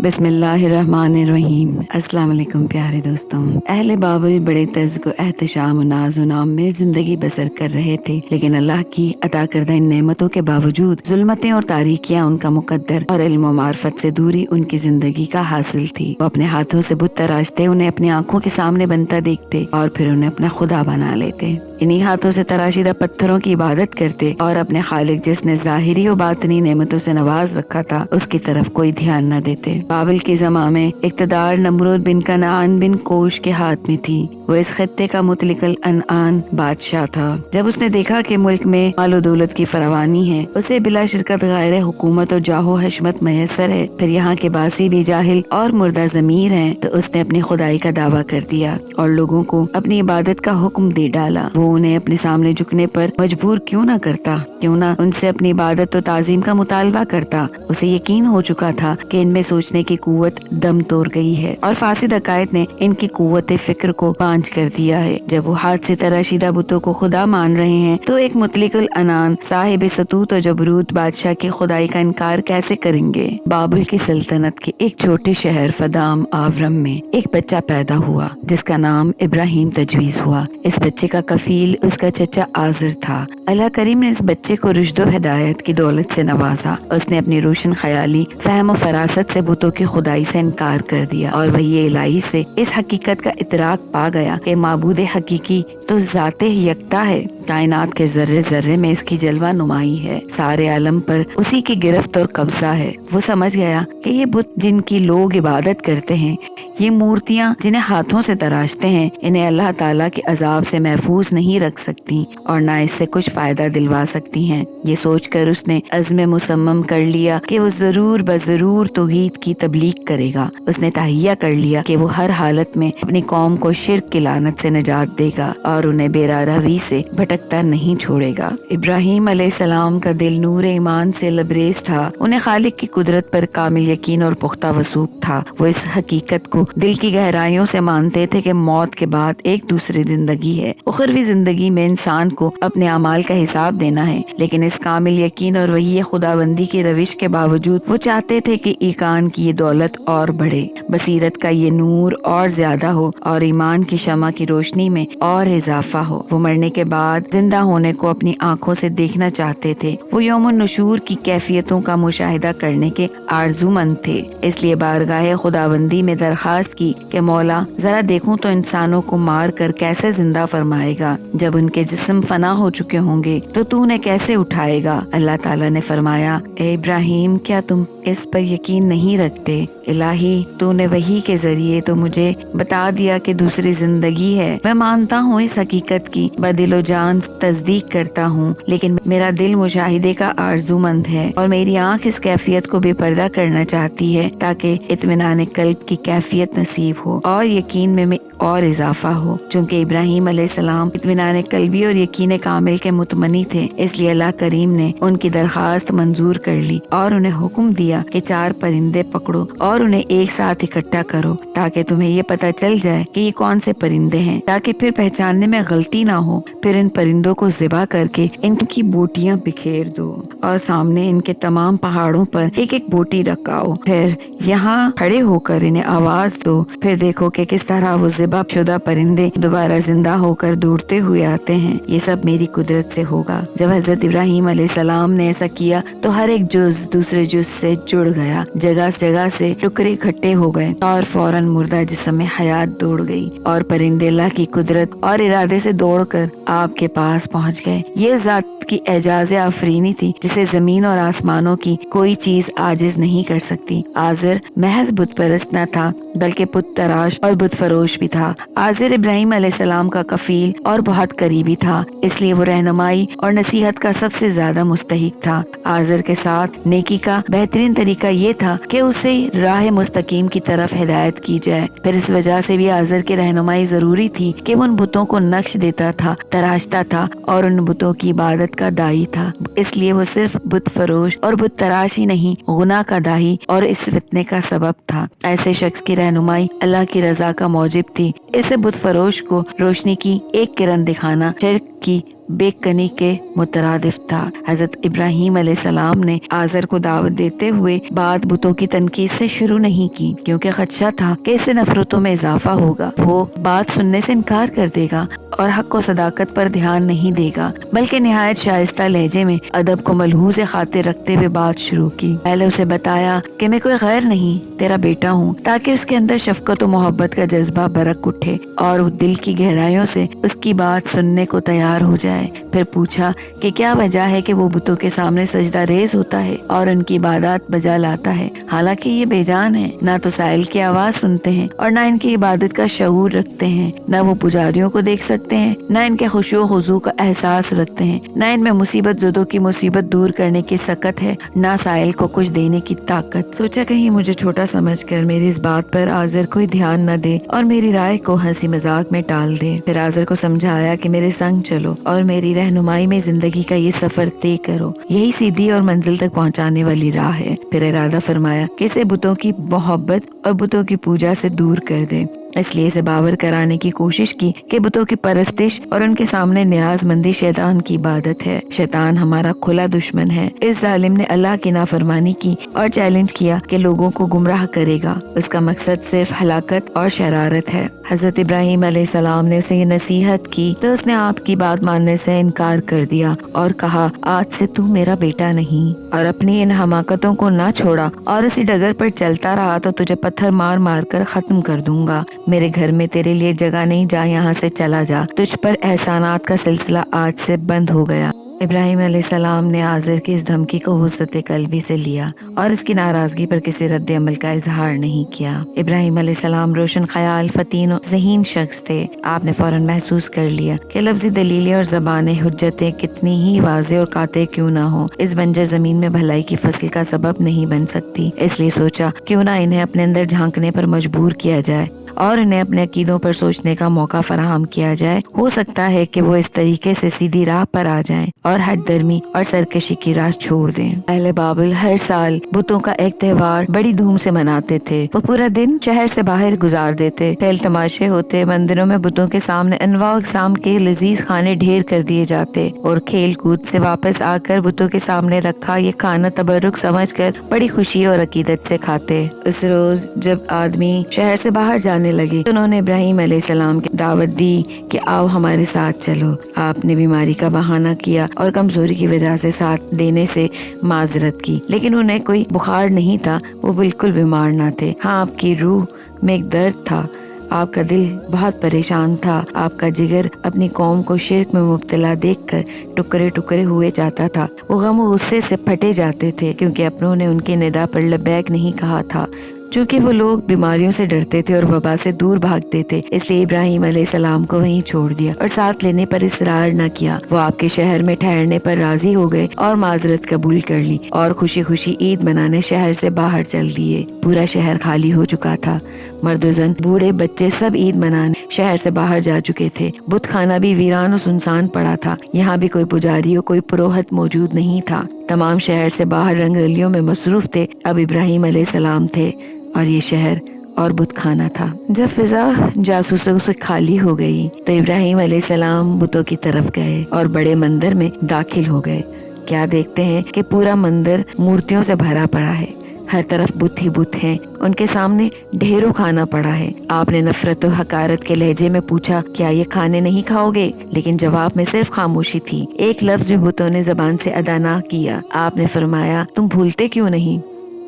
बिस्मिल्लाहिर्रहमानिर्रहीम। अस्सलाम वालेकुम प्यारे दोस्तों। अहले बाबुल बड़े तज़्ज़ को एहतशाम नाज़ व नाम में जिंदगी बसर कर रहे थे, लेकिन अल्लाह की अता करदा इन नेमतों के बावजूद जुल्मतें और तारीकियां उनका मुकद्दर और इल्म व मार्फत से दूरी उनकी जिंदगी का हासिल थी। वो अपने हाथों से बुत तराशते, उन्हें अपनी आंखों के सामने बनता देखते और फिर उन्हें अपना खुदा बना लेते। इन्हीं हाथों से तराशीदा पत्थरों की इबादत करते और अपने खालिक जिसने ज़ाहिरी और बातनी नेमतों से नवाज रखा था उसकी तरफ कोई ध्यान न देते। बाबिल के ज़माने में इक़्तिदार नमरूद बिन कनान बिन कोश के हाथ में थी। वो इस खत्ते का मुतलिकल अनआन बादशाह था। जब उसने देखा कि मुल्क में मालो दौलत की फरावानी है, उसे बिला शिरकत गैर हुकूमत और जाहो हशमत मैसर है, फिर यहाँ के बासी भी जाहिल और मुर्दा ज़मीर हैं, तो उसने अपनी खुदाई का दावा कर दिया और लोगों को अपनी इबादत का हुक्म दे डाला। वो उन्हें अपने सामने झुकने पर मजबूर क्यों न करता, क्यों न उनसे अपनी इबादत और ताज़ीम का मुतालबा करता। उसे यकीन हो चुका था कि इनमें सोचने की कुव्वत दम तोड़ गई है और फासिद अकायद ने इनकी कुव्वत फिक्र को बांझ कर दिया है। जब वो हाथ से तराशीदा बुतों को खुदा मान रहे हैं, तो एक मुतलिकुल अनान साहिब सतूत और जबरूत बादशाह की खुदाई का इनकार कैसे करेंगे। बाबुल की सल्तनत के एक छोटे शहर फदाम आवरम में एक बच्चा पैदा हुआ जिसका नाम इब्राहिम तजवीज़ हुआ। इस बच्चे का कफील उसका चचा आज़र था। अल्लाह करीम ने इस बच्चे को रुश्द व हिदायत की दौलत से नवाजा। उसने अपनी रोशन ख्याली, फहम और फरासत से बुतों की खुदाई से इनकार कर दिया और वही इलाही से इस हकीकत का इतराक पा गया कि माबूद हकीकी तो ज़ाते ही यकता है। कायनात के जर्रे जर्रे में इसकी जलवा नुमाई है। सारे आलम पर उसी की गिरफ्त और कब्जा है। वो समझ गया कि ये बुत जिनकी लोग इबादत करते हैं, ये मूर्तियाँ जिन्हें हाथों से तराशते हैं, इन्हें अल्लाह ताला के अजाब से महफूज नहीं रख सकती और ना इससे कुछ फायदा दिलवा सकती हैं। ये सोचकर उसने अज़्म मुसम्मम कर लिया कि वो जरूर बजरूर तौहीद की तबलीग करेगा। उसने तहिया कर लिया कि वो हर हालत में अपनी कौम को शिर्क की लानत से निजात देगा और उन्हें बेरारवी से भटकता नहीं छोड़ेगा। इब्राहिम अलैहिस्सलाम का दिल नूर ईमान से लबरेज था। उन्हें खालिक की कुदरत पर कामिल यकीन और पुख्ता वसूक था। वो इस हकीकत को दिल की गहराइयों से मानते थे कि मौत के बाद एक दूसरी जिंदगी है। उखरवी जिंदगी में इंसान को अपने अमाल का हिसाब देना है, लेकिन इस कामिल यकीन और वही खुदाबंदी की रविश के बावजूद वो चाहते थे कि ईकान की ये दौलत और बढ़े, बसीरत का ये नूर और ज्यादा हो और ईमान की शमा की रोशनी में और इजाफा हो। वो मरने के बाद जिंदा होने को अपनी आंखों से देखना चाहते थे। वो यौमुन नुशूर की कैफियतों का मुशाहिदा करने के आरज़ूमंद थे। इसलिए बारगाह खुदाबंदी में दरखास्त की कि मौला जरा देखूं तो इंसानों को मार कर कैसे जिंदा फरमाएगा। जब उनके जिस्म फना हो चुके होंगे तो तू उन्हें कैसे उठाएगा। अल्लाह ताला ने फरमाया, ए इब्राहिम, क्या तुम इस पर यकीन नहीं रखते? इलाही, तूने वही के जरिए तो मुझे बता दिया कि दूसरी जिंदगी है। मैं मानता हूँ इस हकीकत की, बदिलो जान तस्दीक करता हूँ, लेकिन मेरा दिल मुशाहिदे का आरज़ूमंद है और मेरी आँख इस कैफियत को बेपर्दा करना चाहती है ताकि इत्मीनान कल्ब की कैफियत नसीब हो और यकीन में और इजाफा हो। चूँकि इब्राहिम अलैहिस्सलाम इत्मीनान कल्बी और यकीन कामिल के मुतमनी थे, इसलिए अल्लाह करीम ने उनकी दरखास्त मंजूर कर ली और उन्हें हुक्म दिया कि 4 परिंदे पकड़ो और उन्हें एक साथ इकट्ठा करो ताकि तुम्हें ये पता चल जाए कि ये कौन से परिंदे हैं, ताकि फिर पहचानने में गलती ना हो। फिर इन परिंदों को ज़िबा करके इनकी बोटियां बिखेर दो और सामने इनके तमाम पहाड़ों पर एक एक बोटी रखाओ। फिर यहाँ खड़े होकर इन्हें आवाज दो। फिर देखो कि किस तरह वो ज़िबा शुदा परिंदे दोबारा जिंदा होकर दौड़ते हुए आते हैं। ये सब मेरी कुदरत से होगा। जब हजरत इब्राहिम अलैहिस्सलाम ने ऐसा किया तो हर एक जुज़ दूसरे जुज़ से जुड़ गया। जगह जगह से टुकड़े इकट्ठे हो गए और फौरन मुर्दा जिस्म में हयात दौड़ गई और परिंदे अल्लाह की कुदरत और इरादे से दौड़कर आपके पास पहुंच गए। ये जात की एजाज आफरीनी थी जिसे जमीन और आसमानों की कोई चीज आजिज नहीं कर सकती। आज़र महज बुत परस्त न था बल्कि पुत तराश और बुत फरोश भी था। आज़र इब्राहिम अलैहिस्सलाम का कफील और बहुत करीबी था, इसलिए वो रहनुमाई और नसीहत का सबसे ज्यादा मुस्तहिक था। आज़र के साथ नेकी का बेहतरीन तरीका ये था कि उसे राह मुस्तकीम की तरफ हिदायत की जाए। फिर इस वजह से भी आज़र की रहनुमाई जरूरी थी कि वो उन बुतों को नक्श देता था, तराशता था और उन बुतों की इबादत का दाई था। इसलिए वो सिर्फ बुत फरोश और बुत तराश ही नहीं, गुनाह का दाही और इस फितने का सबब था। ऐसे शख्स की रहनुमाई अल्लाह की रजा का मौजिब थी। इसे बुत फरोश को रोशनी की एक किरण दिखाना शिर्क की बेकनी के मुतरादिफ था। हजरत इब्राहीम अलैहिस्सलाम ने आज़र को दावत देते हुए बात बुतों की तनकीद से शुरू नहीं की, क्योंकि खदशा था कि इससे नफरतों में इजाफा होगा। वो बात सुनने से इनकार कर देगा और हक व सदाकत पर ध्यान नहीं देगा, बल्कि निहायत शाइस्ता लहजे में अदब को मलहूज़ खातिर रखते हुए बात शुरू की। पहले उसे बताया कि मैं कोई गैर नहीं, तेरा बेटा हूँ, ताकि उसके अंदर शफकत और मोहब्बत का जज्बा बरक उठे और वो दिल की गहराइयों से उसकी बात सुनने को तैयार हो जाए। फिर पूछा कि क्या वजह है कि वो बुतों के सामने सजदा रेज होता है और उनकी इबादत बजा लाता है, हालांकि ये बेजान है, ना तो साइल की आवाज सुनते हैं और ना इनकी इबादत का शऊर रखते हैं, ना वो पुजारियों को देख सकते हैं, ना इनके खुशू खुजू का एहसास रखते हैं, ना इनमें मुसीबत ज़दों की मुसीबत दूर करने की सकत है, ना साइल को कुछ देने की ताकत। सोचा कहीं मुझे छोटा समझकर मेरी इस बात पर आज़र कोई ध्यान न दे और मेरी राय को हंसी मजाक में टाल दे। फिर आज़र को समझाया कि मेरे संग चलो और मेरी रहनुमाई में जिंदगी का ये सफर तय करो, यही सीधी और मंजिल तक पहुंचाने वाली राह है। फिर इरादा फरमाया कि इसे बुतों की मोहब्बत और बुतों की पूजा से दूर कर दे। इसलिए इसे बावर कराने की कोशिश की कि बुतों की परस्तिश और उनके सामने न्याज़मंदी शैतान की इबादत है। शैतान हमारा खुला दुश्मन है। इस जालिम ने अल्लाह की नाफरमानी की और चैलेंज किया कि लोगों को गुमराह करेगा। उसका मकसद सिर्फ हलाकत और शरारत है। हजरत इब्राहीम अलैहिस्सलाम ने उसे ये नसीहत की तो उसने आपकी बात मानने से इनकार कर दिया और कहा, आज से तू मेरा बेटा नहीं, और अपनी इन हमाकतों को ना छोड़ा और उसी डगर पर चलता रहा तो तुझे पत्थर मार मार कर खत्म कर दूंगा। मेरे घर में तेरे लिए जगह नहीं, जा यहाँ से चला जा। तुझ पर एहसानात का सिलसिला आज से बंद हो गया। इब्राहीम अलैहिस्सलाम ने आज़र की इस धमकी को हुस्सत कल्बी से लिया और इसकी नाराजगी पर किसी रद्द अमल का इजहार नहीं किया। इब्राहीम अलैहिस्सलाम रोशन ख्याल, फतीन और ज़हीन शख्स थे। आपने फौरन महसूस कर लिया कि लफ्ज़ी दलीलें और ज़बानें हुज्जतें कितनी ही वाज़ेह और काते क्यों ना हो, इस बंजर ज़मीन में भलाई की फसल का सबब नहीं बन सकती। इसलिए सोचा क्यों ना इन्हें अपने अंदर झांकने पर मजबूर किया जाए और इन्हें अपने अकीदों पर सोचने का मौका फराहम किया जाए। हो सकता है कि वो इस तरीके से सीधी राह पर आ जाएं और हट दर्मी और सरकशी की राह छोड़ दें। अहले बाबुल हर साल बुतों का एक त्योहार बड़ी धूम से मनाते थे। वो पूरा दिन शहर से बाहर गुजार देते। खेल तमाशे होते, मंदिरों में बुतों के सामने अनवा अक़साम के लजीज खाने ढेर कर दिए जाते और खेल कूद से वापस आकर बुतों के सामने रखा ये खाना तबरुक समझकर बड़ी खुशी और अकीदत से खाते। उस रोज जब आदमी शहर से बाहर जाने लगे तो उन्होंने इब्राहीम अलैहिस्सलाम की दावत दी कि आओ हमारे साथ चलो। आपने बीमारी का बहाना किया और कमजोरी की वजह से साथ देने से माजरत की, लेकिन उन्हें कोई बुखार नहीं था, वो बिल्कुल बीमार ना थे। हाँ, आपकी रूह में एक दर्द था, आपका दिल बहुत परेशान था, आपका जिगर अपनी कौम को शिर्क में मुब्तला देखकर टुकड़े टुकड़े हुए जाता था। वो गम और गुस्से से फटे जाते थे क्योंकि अपनों ने उनके निदा पर लब्बैक नहीं कहा था। चूँकि वो लोग बीमारियों से डरते थे और वबा से दूर भागते थे, इसलिए इब्राहीम अलैहिस्सलाम को वहीं छोड़ दिया और साथ लेने पर इसरार न किया। वो आपके शहर में ठहरने पर राजी हो गए और माजरत कबूल कर ली और खुशी खुशी ईद मनाने शहर से बाहर चल दिए। पूरा शहर खाली हो चुका था। मर्द जन, बूढ़े बच्चे सब ईद मनाने शहर से बाहर जा चुके थे। बुत खाना भी वीरान और सुनसान पड़ा था। यहाँ भी कोई पुजारी और कोई पुरोहित मौजूद नहीं था। तमाम शहर से बाहर रंगरलियों में मसरूफ थे। अब इब्राहीम अलैहिस्सलाम थे और ये शहर और बुत खाना था। जब फिजा जासूसों से खाली हो गई तो इब्राहीम अलैहिस्सलाम बुतों की तरफ गए और बड़े मंदिर में दाखिल हो गए। क्या देखते हैं कि पूरा मंदिर मूर्तियों से भरा पड़ा है। हर तरफ बुत ही बुत हैं। उनके सामने ढेरों खाना पड़ा है। आपने नफरत और हकारत के लहजे में पूछा, क्या ये खाने नहीं खाओगे? लेकिन जवाब में सिर्फ खामोशी थी। एक लफ्ज भी बुतों ने जबान से अदा ना किया। आपने फरमाया, तुम भूलते क्यों नहीं?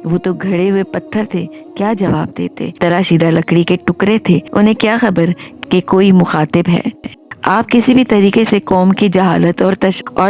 वो तो घड़े हुए पत्थर थे, क्या जवाब देते? तराशीदा लकड़ी के टुकड़े थे, उन्हें क्या खबर कि कोई मुखातिब है। आप किसी भी तरीके से कौम की जहालत और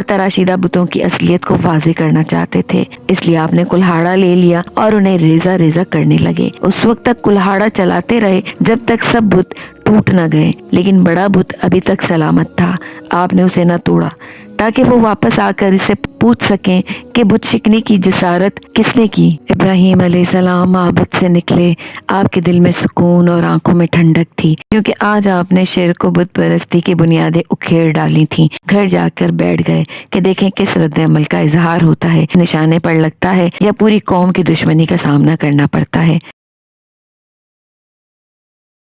तराशीदा बुतों की असलियत को वाज़ेह करना चाहते थे, इसलिए आपने कुल्हाड़ा ले लिया और उन्हें रेजा रेजा करने लगे। उस वक्त तक कुल्हाड़ा चलाते रहे जब तक सब बुत टूट न गए, लेकिन बड़ा बुत अभी तक सलामत था। आपने उसे न तोड़ा ताकि वो वापस आकर इससे पूछ सकें कि बुत शिकने की जिसारत किसने की। इब्राहीम अलैहिस्सलाम माबद से निकले। आपके दिल में सुकून और आंखों में ठंडक थी, क्योंकि आज आपने शिर्क को बुत परस्ती की बुनियादें उखेड़ डाली थी। घर जाकर बैठ गए कि देखें किस रद्द अमल का इजहार होता है, निशाने पर लगता है या पूरी कौम की दुश्मनी का सामना करना पड़ता है।